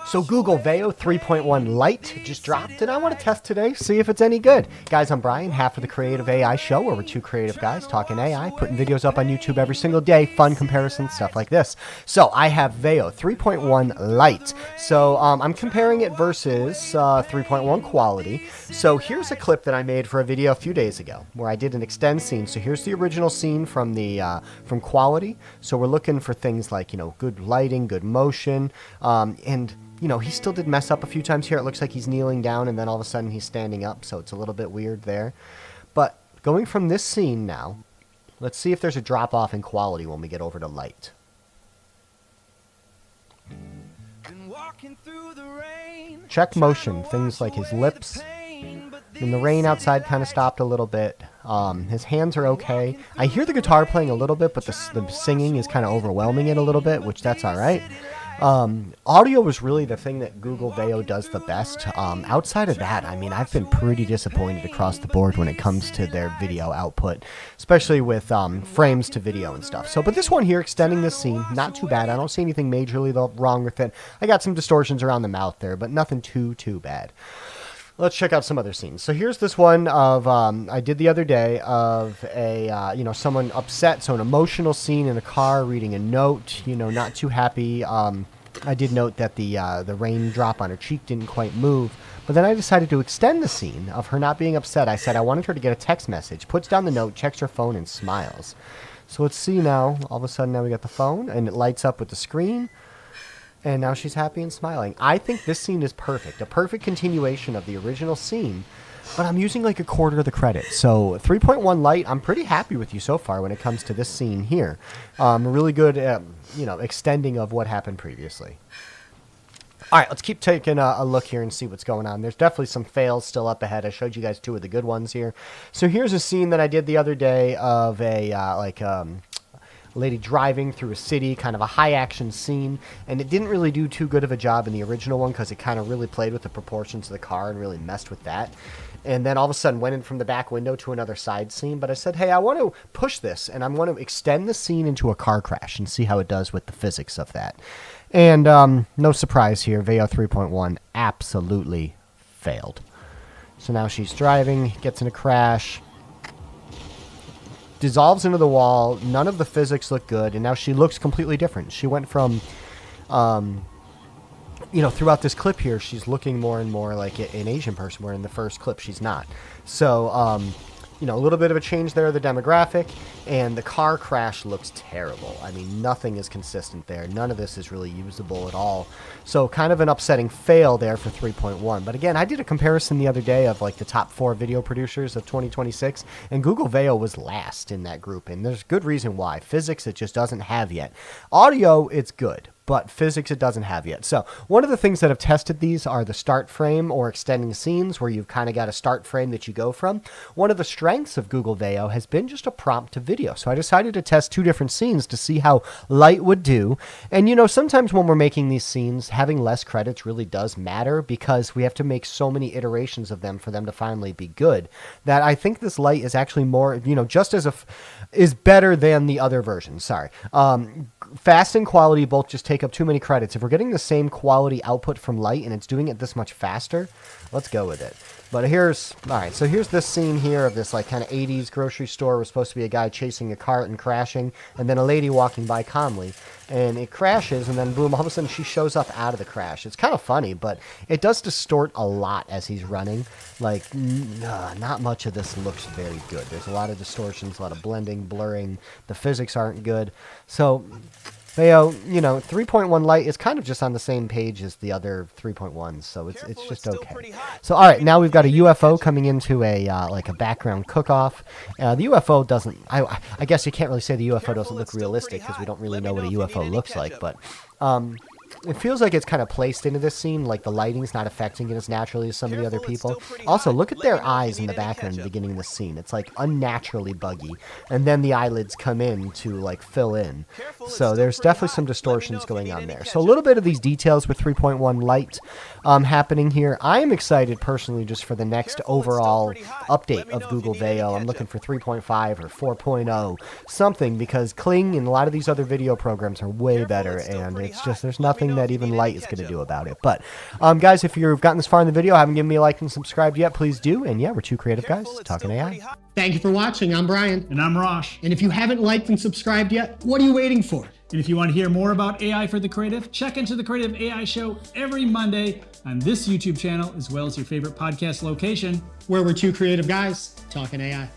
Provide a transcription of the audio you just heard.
So Google Veo 3.1 Lite just dropped, and I want to test today, see if it's any good. Guys, I'm Brian, half of the Creative AI Show, where we're two creative guys talking AI, putting videos up on YouTube every single day, fun comparisons, stuff like this. So I have Veo 3.1 Lite. So I'm comparing it versus 3.1 quality. So here's a clip that I made for a video a few days ago, where I did an extend scene. So here's the original scene from the from quality. So we're looking for things like, you know, good lighting, good motion, and you know, he still did mess up a few times here. It looks like he's kneeling down and then all of a sudden he's standing up, so it's a little bit weird there. But going from this scene now, let's see if there's a drop off in quality when we get over to Lite. Check motion, things like his lips. And the rain outside kind of stopped a little bit. His hands are okay. I hear the guitar playing a little bit, but the singing is kind of overwhelming it a little bit, which that's all right. Audio was really the thing that Google Veo does the best. Outside of that, I mean, I've been pretty disappointed across the board when it comes to their video output, especially with frames to video and stuff. So, but this one here, extending this scene, not too bad. I don't see anything majorly wrong with it. I got some distortions around the mouth there, but nothing too bad. Let's check out some other scenes. So here's this one of, I did the other day of a, you know, someone upset. So an emotional scene in a car reading a note, you know, not too happy. I did note that the raindrop on her cheek didn't quite move. But then I decided to extend the scene of her not being upset. I said I wanted her to get a text message, puts down the note, checks her phone, and smiles. So let's see now. All of a sudden now we got the phone, and it lights up with the screen. And now she's happy and smiling. I think this scene is perfect. A perfect continuation of the original scene. But I'm using like a quarter of the credit. So 3.1 Lite, I'm pretty happy with you so far when it comes to this scene here. Really good, you know, extending of what happened previously. All right, let's keep taking a look here and see what's going on. There's definitely some fails still up ahead. I showed you guys two of the good ones here. So here's a scene that I did the other day of a lady driving through a city, kind of a high action scene, and it didn't really do too good of a job in the original one because it kind of really played with the proportions of the car and really messed with that. And then all of a sudden went in from the back window to another side scene. But I said, hey, I want to push this and I want to extend the scene into a car crash and see how it does with the physics of that. And no surprise here, Veo 3.1 absolutely failed. So now she's driving, gets in a crash, dissolves into the wall. None of the physics look good, and now she looks completely different. She went from, you know, throughout this clip here, she's looking more and more like an Asian person, where in the first clip she's not. So, you know, a little bit of a change there, the demographic, and the car crash looks terrible. I mean, nothing is consistent there. None of this is really usable at all. So kind of an upsetting fail there for 3.1. But again, I did a comparison the other day of like the top 4 video producers of 2026, and Google Veo was last in that group, and there's good reason why. Physics, it just doesn't have yet. Audio, it's good, but physics it doesn't have yet. So one of the things that have tested these are the start frame or extending scenes, where you've kind of got a start frame that you go from. One of the strengths of Google Veo has been just a prompt to video. So I decided to test 2 different scenes to see how Lite would do. And you know, sometimes when we're making these scenes, having less credits really does matter, because we have to make so many iterations of them for them to finally be good, that I think this Lite is actually more, you know, just as is better than the other version. Sorry. Fast and quality both just take up too many credits. If we're getting the same quality output from Lite and it's doing it this much faster, let's go with it. But here's, all right, so here's this scene here of this like kind of 80s grocery store. It was supposed to be a guy chasing a cart and crashing, and then a lady walking by calmly, and it crashes, and then boom, all of a sudden she shows up out of the crash. It's kind of funny, but it does distort a lot as he's running. Like, not much of this looks very good. There's a lot of distortions, a lot of blending, blurring. The physics aren't good. So Veo, you know, 3.1 Lite is kind of just on the same page as the other 3.1s, so it's just okay. So all right, now we've got a UFO coming into a like a background cook-off. The UFO doesn't, I guess you can't really say the UFO doesn't look realistic because we don't really know what a UFO looks like, but it feels like it's kind of placed into this scene, like the lighting's not affecting it as naturally as some of the other people. Also, look at their eyes in the background at the beginning of the scene. It's like unnaturally buggy, and then the eyelids come in to like fill in. So there's definitely some distortions going on there. So a little bit of these details with 3.1 Lite happening here. I am excited personally just for the next overall update of Google Veo. I'm looking for 3.5 or 4.0, something, because Kling and a lot of these other video programs are way better, and it's just, there's nothing nothing that even light is going to do about it. But, guys, if you've gotten this far in the video, haven't given me a like and subscribed yet, please do. And yeah, we're two creative guys talking AI. Thank you for watching. I'm Brian. And I'm Rosh. And if you haven't liked and subscribed yet, what are you waiting for? And if you want to hear more about AI for the creative, check into the Creative AI Show every Monday on this YouTube channel, as well as your favorite podcast location. Where we're two creative guys talking AI.